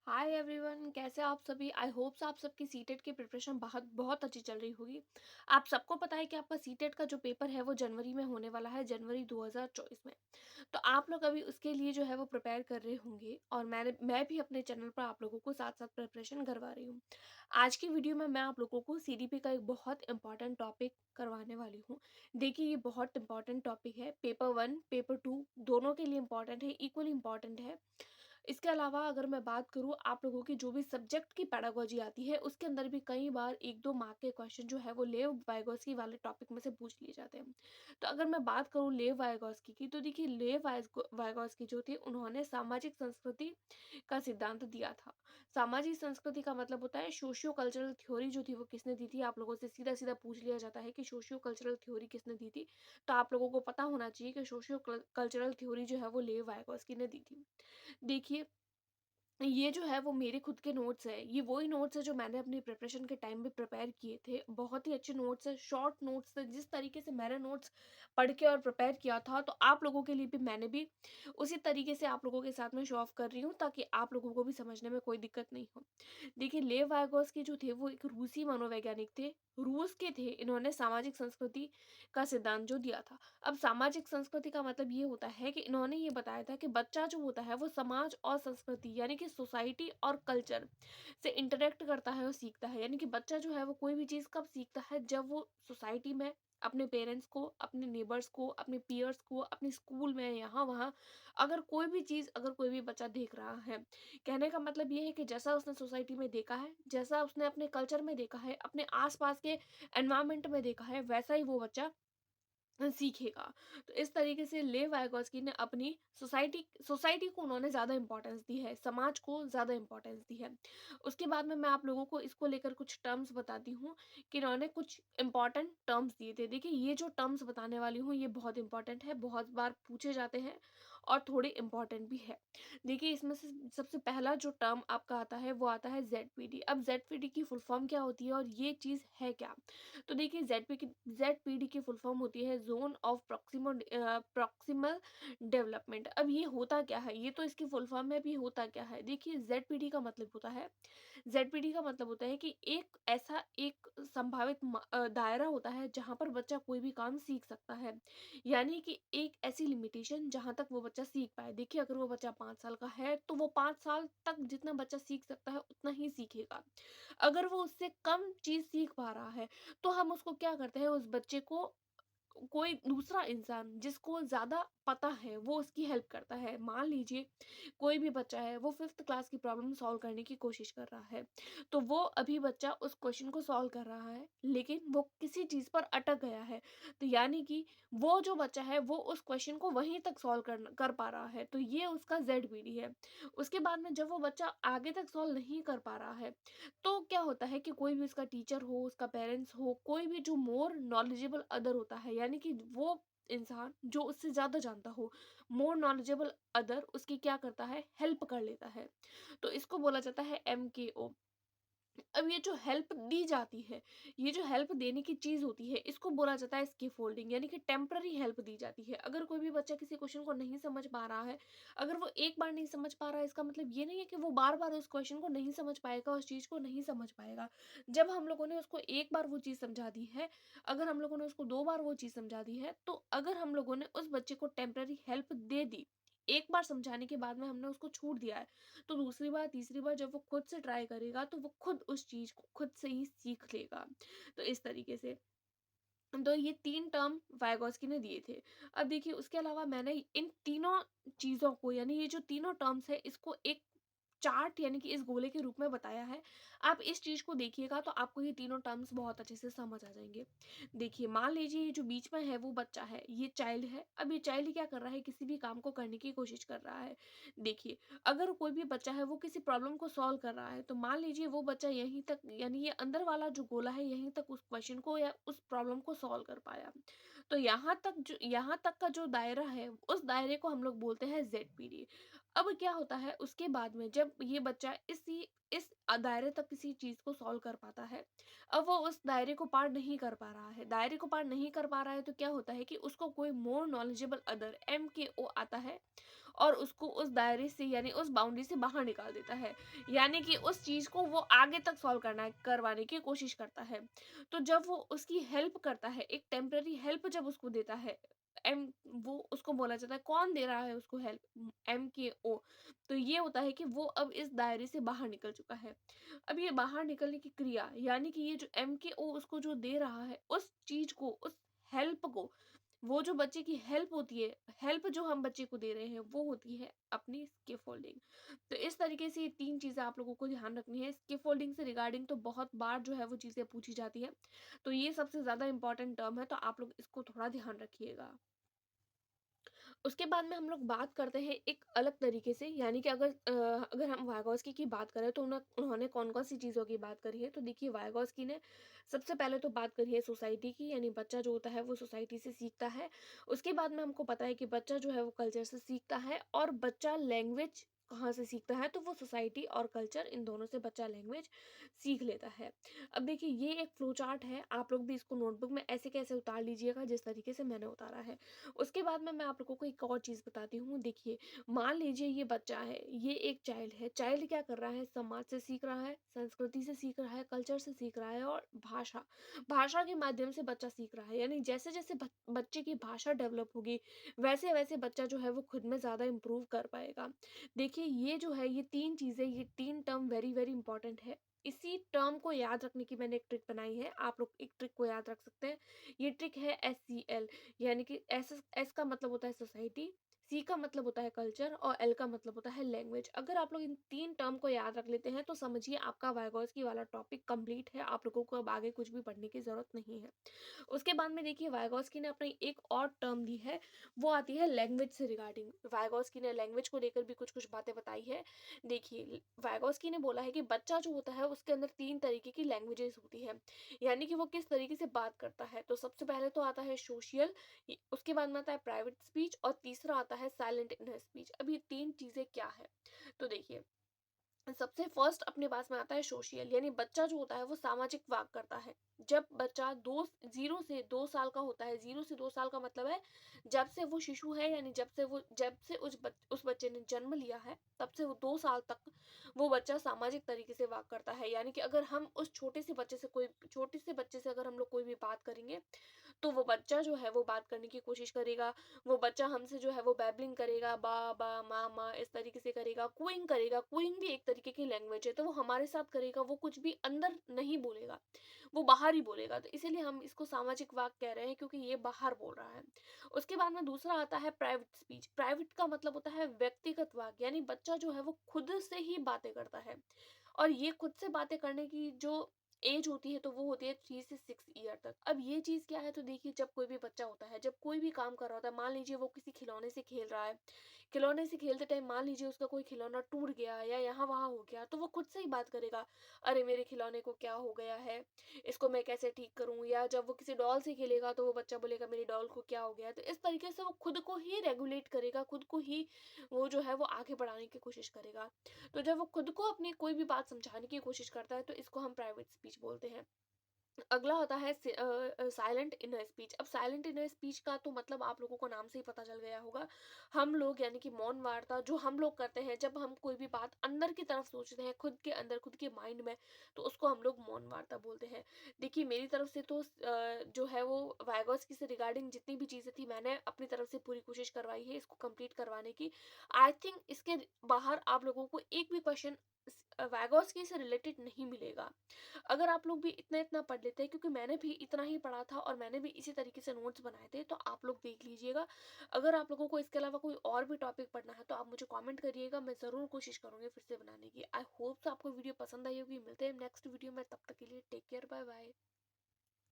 Hi everyone, कैसे आप सभी। आई होप्स आप सबकी सीटेट की प्रिपरेशन बहुत बहुत अच्छी चल रही होगी। आप सबको पता है कि आपका सीटेट का जो पेपर है वो जनवरी में होने वाला है, जनवरी 2024 में। तो आप लोग अभी उसके लिए जो है वो प्रिपेयर कर रहे होंगे और मैं भी अपने चैनल पर आप लोगों को साथ साथ प्रिपरेशन करवा रही हूँ। आज की वीडियो में मैं आप लोगों को सीडीपी का एक बहुत इंपॉर्टेंट टॉपिक करवाने वाली हूँ। देखिए, ये बहुत इंपॉर्टेंट टॉपिक है। पेपर 1 पेपर 2 दोनों के लिए इंपॉर्टेंट है, इक्वली इंपॉर्टेंट है। इसके अलावा अगर मैं बात करूँ, आप लोगों की जो भी सब्जेक्ट की पेडागोजी आती है उसके अंदर भी कई बार 1-2 मार्क के क्वेश्चन जो है वो लेव वाइगोस्की वाले टॉपिक में से पूछ लिए जाते हैं। तो अगर मैं बात करूँ लेव वाइगोस्की की, तो देखिए लेव वाइगोस्की जो थे उन्होंने सामाजिक संस्कृति का सिद्धांत दिया था। सामाजिक संस्कृति का मतलब होता है सोशियो कल्चरल थ्योरी जो थी वो किसने दी थी। आप लोगों से सीधा सीधा पूछ लिया जाता है कि सोशियो कल्चरल थ्योरी किसने दी थी, तो आप लोगों को पता होना चाहिए कि सोशियो कल्चरल थ्योरी जो है वो लेव वाइगोस्की ने दी थी। देखिए, ये जो है वो मेरे खुद के नोट्स हैं। ये वही नोट्स हैं जो मैंने अपनी प्रिपरेशन के टाइम पे प्रिपेयर किए थे। बहुत ही अच्छे नोट्स हैं, शॉर्ट नोट्स थे। जिस तरीके से मैंने नोट्स पढ़ के और प्रिपेयर किया था, तो आप लोगों के लिए भी मैंने भी उसी तरीके से आप लोगों के साथ में शो ऑफ कर रही हूँ, ताकि आप लोगों को भी समझने में कोई दिक्कत नहीं हो। देखिए, लेव वाइगोस्की जो थे वो एक रूसी मनोवैज्ञानिक थे, रूस के थे। इन्होंने सामाजिक संस्कृति का सिद्धांत जो दिया था। अब सामाजिक संस्कृति का मतलब ये होता है कि इन्होंने ये बताया था कि बच्चा जो होता है वो समाज और संस्कृति यानी कि सोसाइटी और कल्चर से इंटरेक्ट करता है और सीखता है। यानी कि बच्चा जो है वो कोई भी चीज़ कब सीखता है, जब वो सोसाइटी में अपने पेरेंट्स को, अपने नेबर्स को, अपने पीयर्स को, अपने स्कूल में, यहाँ वहाँ अगर कोई भी चीज़, अगर कोई भी बच्चा देख रहा है। कहने का मतलब ये है कि जैसा उसने सोसाइटी में देखा है, जैसा उसने अपने कल्चर में देखा है, अपने आस-पास के एनवायरनमेंट में देखा है, वैसा ही वो बच्चा सीखेगा। तो इस तरीके से लेव वाइगोस्की ने अपनी सोसाइटी सोसाइटी को उन्होंने ज़्यादा इम्पोर्टेंस दी है, समाज को ज़्यादा इम्पोर्टेंस दी है। उसके बाद में मैं आप लोगों को इसको लेकर कुछ टर्म्स बताती हूँ कि इन्होंने कुछ इम्पोर्टेंट टर्म्स दिए थे। देखिए, ये जो टर्म्स बताने वाली हूँ ये बहुत इम्पोर्टेंट है, बहुत बार पूछे जाते हैं और थोड़े इम्पोर्टेंट भी है। देखिए, इसमें से सबसे पहला जो टर्म आपका आता है वो आता है ज़ेडपीडी। अब ज़ेडपीडी की फुल फॉर्म क्या होती है और ये चीज़ है क्या? तो देखिए, ज़ेडपीडी की फुल फॉर्म होती है ज़ोन ऑफ प्रॉक्सिमल डेवलपमेंट। अब ये होता क्या है? ये तो इसकी फुल फॉर्म है, अब ये होता क्या है? देखिए, ज़ेडपीडी का मतलब होता है, ज़ेडपीडी का मतलब होता है कि एक ऐसा एक संभावित दायरा होता है जहाँ पर बच्चा कोई भी काम सीख सकता है। यानी कि एक ऐसी लिमिटेशन जहाँ तक वो बच्चा सीख पाए। देखिए, अगर वो बच्चा 5 साल का है तो वो 5 साल तक जितना बच्चा सीख सकता है उतना ही सीखेगा। अगर वो उससे कम चीज़ सीख पा रहा है, तो हम उसको क्या करते हैं, उस बच्चे को कोई दूसरा इंसान जिसको ज़्यादा पता है वो उसकी हेल्प करता है। मान लीजिए कोई भी बच्चा है, वो 5th क्लास की प्रॉब्लम सॉल्व करने की कोशिश कर रहा है, तो वो अभी बच्चा उस क्वेश्चन को सॉल्व कर रहा है, लेकिन वो किसी चीज़ पर अटक गया है। तो यानी कि वो जो बच्चा है वो उस क्वेश्चन को वहीं तक सॉल्व कर पा रहा है, तो ये उसका ज़ेड है। उसके बाद में जब वो बच्चा आगे तक सॉल्व नहीं कर पा रहा है, तो क्या होता है कि कोई भी उसका टीचर हो, उसका पेरेंट्स हो, कोई भी जो मोर नॉलेजेबल अदर होता है, यानी कि वो इंसान जो उससे ज़्यादा जानता हो, मोर नॉलेजेबल अदर उसकी क्या करता है, हेल्प कर लेता है। तो इसको बोला जाता है एमकेओ। अब ये जो हेल्प दी जाती है, ये जो हेल्प देने की चीज़ होती है, इसको बोला जाता है स्कैफोल्डिंग, यानी कि टेम्पररी हेल्प दी जाती है। अगर कोई भी बच्चा किसी क्वेश्चन को नहीं समझ पा रहा है, अगर वो एक बार नहीं समझ पा रहा है, इसका मतलब ये नहीं है कि वो बार-बार उस क्वेश्चन को नहीं समझ पाएगा, उस चीज़ को नहीं समझ पाएगा। जब हम लोगों ने उसको एक बार वो चीज़ समझा दी है, अगर हम लोगों ने उसको 2 बार वो चीज़ समझा दी है, तो अगर हम लोगों ने उस बच्चे को टेम्पररी हेल्प दे दी, एक बार समझाने के बाद में हमने उसको छूट दिया है, तो दूसरी बार, तीसरी बार जब वो खुद से ट्राई करेगा, तो वो खुद उस चीज़ को खुद से ही सीख लेगा। तो इस तरीके से तो ये 3 टर्म वाइगोस्की ने दिए थे। अब देखिए, उसके अलावा मैंने इन तीनों चीज़ों को, यानी ये जो तीनों टर्म्स हैं, इसको एक चार्ट यानी कि इस गोले के रूप में बताया है। आप इस चीज़ को देखिएगा तो आपको ये तीनों टर्म्स बहुत अच्छे से समझ आ जाएँगे। देखिए, मान लीजिए ये जो बीच में है वो बच्चा है, ये चाइल्ड है। अब ये चाइल्ड क्या कर रहा है, किसी भी काम को करने की कोशिश कर रहा है। देखिए, अगर कोई भी बच्चा है वो किसी प्रॉब्लम को सॉल्व कर रहा है, तो मान लीजिए वो बच्चा यहीं तक, यानी ये अंदर वाला जो गोला है, यहीं तक उस क्वेश्चन को या उस प्रॉब्लम को सॉल्व कर पाया। तो यहाँ तक का जो दायरा है, उस दायरे को हम लोग बोलते हैं ज़ेडपीडी। अब क्या होता है उसके बाद में, जब ये बच्चा इस दायरे तक किसी चीज़ को सॉल्व कर पाता है, अब वो उस दायरे को पार नहीं कर पा रहा है। दायरे को पार नहीं कर पा रहा है तो क्या होता है कि उसको कोई मोर नॉलेजेबल अदर MKO आता है और उसको उस दायरे से यानी उस बाउंड्री से बाहर निकाल देता है। यानी कि उस चीज़ को वो आगे तक सॉल्व करवाने की कोशिश करता है। तो जब वो उसकी हेल्प करता है, एक टेम्परेरी हेल्प जब उसको देता है, एम वो उसको बोला जाता है, कौन दे रहा है उसको हेल्प? MKO। तो ये होता है कि वो अब इस दायरे से बाहर निकल चुका है। अब ये बाहर निकलने की क्रिया यानी कि ये जो MKO उसको जो दे रहा है, उस चीज़ को, उस हेल्प को, वो जो बच्चे की हेल्प होती है, हेल्प जो हम बच्चे को दे रहे हैं वो होती है अपनी स्कैफोल्डिंग। तो इस तरीके से ये 3 चीज़ें आप लोगों को ध्यान रखनी है। स्कैफोल्डिंग से रिगार्डिंग तो बहुत बार जो है वो चीज़ें पूछी जाती है। तो ये सबसे ज़्यादा इम्पोर्टेंट टर्म है, तो आप लोग इसको थोड़ा ध्यान रखिएगा। उसके बाद में हम लोग बात करते हैं एक अलग तरीके से, यानी कि अगर हम वाइगोस्की की बात करें तो उन्होंने कौन-कौन सी चीज़ों की बात करी है। तो देखिए वाइगोस्की ने सबसे पहले तो बात करी है सोसाइटी की, यानी बच्चा जो होता है वो सोसाइटी से सीखता है। उसके बाद में हमको पता है कि बच्चा जो है वो कल्चर से सीखता है, और बच्चा लैंग्वेज कहाँ से सीखता है, तो वो सोसाइटी और कल्चर इन दोनों से बच्चा लैंग्वेज सीख लेता है। अब देखिए ये एक फ्लो चार्ट है, आप लोग भी इसको नोटबुक में ऐसे कैसे उतार लीजिएगा जिस तरीके से मैंने उतारा है। उसके बाद में मैं आप लोगों को एक और चीज़ बताती हूँ। देखिए, मान लीजिए ये बच्चा है, ये एक चाइल्ड है। चाइल्ड क्या कर रहा है? समाज से सीख रहा है, संस्कृति से सीख रहा है, कल्चर से सीख रहा है, और भाषा के माध्यम से बच्चा सीख रहा है। यानी जैसे-जैसे बच्चे की भाषा डेवलप होगी, वैसे-वैसे बच्चा जो है वो खुद में ज़्यादा इम्प्रूव कर पाएगा। देखिए, ये जो है, ये 3 चीज़ें, ये 3 टर्म वेरी, वेरी इंपॉर्टेंट है। इसी टर्म को याद रखने की मैंने एक ट्रिक बनाई है। आप लोग एक ट्रिक को याद रख सकते हैं। ये ट्रिक है SCL, यानी कि एस का मतलब होता है सोसाइटी, सी का मतलब होता है कल्चर, और एल का मतलब होता है लैंग्वेज। अगर आप लोग इन 3 टर्म को याद रख लेते हैं तो समझिए आपका वाइगॉस्की वाला टॉपिक कंप्लीट है। आप लोगों को अब आगे कुछ भी पढ़ने की ज़रूरत नहीं है। उसके बाद में देखिए वाइगॉस्की ने अपनी एक और टर्म दी है, वो आती है लैंग्वेज से रिगार्डिंग। वाइगॉस्की ने लैंग्वेज को लेकर भी कुछ-कुछ बातें बताई है। देखिए, वाइगॉस्की ने बोला है कि बच्चा जो होता है उसके अंदर 3 तरीके की लैंग्वेजेज़ होती हैं, यानी कि वो किस तरीके से बात करता है। तो सबसे पहले तो आता है सोशल, उसके बाद में आता है प्राइवेट स्पीच, और तीसरा आता है साइलेंट इनर स्पीच। अब ये 3 चीज़ें क्या है? तो देखिए, सबसे फर्स्ट अपने पास में आता है सोशल, यानी बच्चा जो होता है वो सामाजिक वाक करता है। जब बच्चा 0 से 2 साल का होता है, 0 से 2 साल का मतलब है जब से वो शिशु है, यानी जब से उस बच्चे ने जन्म लिया है, तब से वो 2 साल तक वो बच्चा सामाजिक तरीके से वाक करता है। यानी कि अगर हम उस छोटे से बच्चे से अगर हम लोग कोई भी बात करेंगे, तो वो बच्चा जो है वो बात करने की कोशिश करेगा। वो बच्चा हमसे जो है वो बैबलिंग करेगा, बा, बा, मा, इस तरीके से करेगा, क्यूइंग करेगा। क्यूइंग भी एक तरीके की लैंग्वेज है, तो वो हमारे साथ करेगा, वो कुछ भी अंदर नहीं बोलेगा, वो बाहर ही बोलेगा। तो इसीलिए हम इसको सामाजिक वाक कह रहे हैं, क्योंकि ये बाहर बोल रहा है। उसके बाद में दूसरा आता है प्राइवेट स्पीच। प्राइवेट का मतलब होता है व्यक्तिगत वाक, यानी बच्चा जो है वो खुद से ही बातें करता है। और ये खुद से बातें करने की जो एज होती है, तो वो होती है 3 से 6 ईयर तक। अब ये चीज़ क्या है? तो देखिए, जब कोई भी बच्चा होता है, जब कोई भी काम कर रहा होता है, मान लीजिए वो किसी खिलौने से खेल रहा है, खिलौने से खेलते टाइम मान लीजिए उसका कोई खिलौना टूट गया या यहाँ वहाँ हो गया, तो वो खुद से ही बात करेगा, अरे मेरे खिलौने को क्या हो गया है, इसको मैं कैसे ठीक करूँ? या जब वो किसी डॉल से खेलेगा तो वो बच्चा बोलेगा मेरी डॉल को क्या हो गया है। तो इस तरीके से वो खुद को ही रेगुलेट करेगा, खुद को ही वो जो है वो आगे बढ़ाने की कोशिश करेगा। तो जब वो खुद को अपनी कोई भी बात समझाने की कोशिश करता है, तो इसको हम प्राइवेट स्पीच बोलते हैं। अगला होता है साइलेंट इनर स्पीच। अब साइलेंट इनर स्पीच का तो मतलब आप लोगों को नाम से ही पता चल गया होगा। हम लोग यानी कि मौन वार्ता जो हम लोग करते हैं, जब हम कोई भी बात अंदर की तरफ सोचते हैं, खुद के अंदर, खुद के माइंड में, तो उसको हम लोग मौन वार्ता बोलते हैं। देखिए, मेरी तरफ से तो जो है वो वाइगॉस्की से रिगार्डिंग जितनी भी चीज़ें थी, मैंने अपनी तरफ से पूरी कोशिश करवाई है इसको कंप्लीट करवाने की। आई थिंक इसके बाहर आप लोगों को एक भी क्वेश्चन वाइगॉस्की से रिलेटेड नहीं मिलेगा। अगर आप लोग भी इतना-इतना पढ़ लेते हैं, क्योंकि मैंने भी इतना ही पढ़ा था और मैंने भी इसी तरीके से नोट्स बनाए थे, तो आप लोग देख लीजिएगा। अगर आप लोगों को इसके अलावा कोई और भी टॉपिक पढ़ना है, तो आप मुझे कमेंट करिएगा, मैं ज़रूर कोशिश करूँगी फिर से बनाने की। आई होप सो आपको वीडियो पसंद आई होगी। मिलते हैं नेक्स्ट वीडियो में, तब तक के लिए टेक केयर, बाय बाय।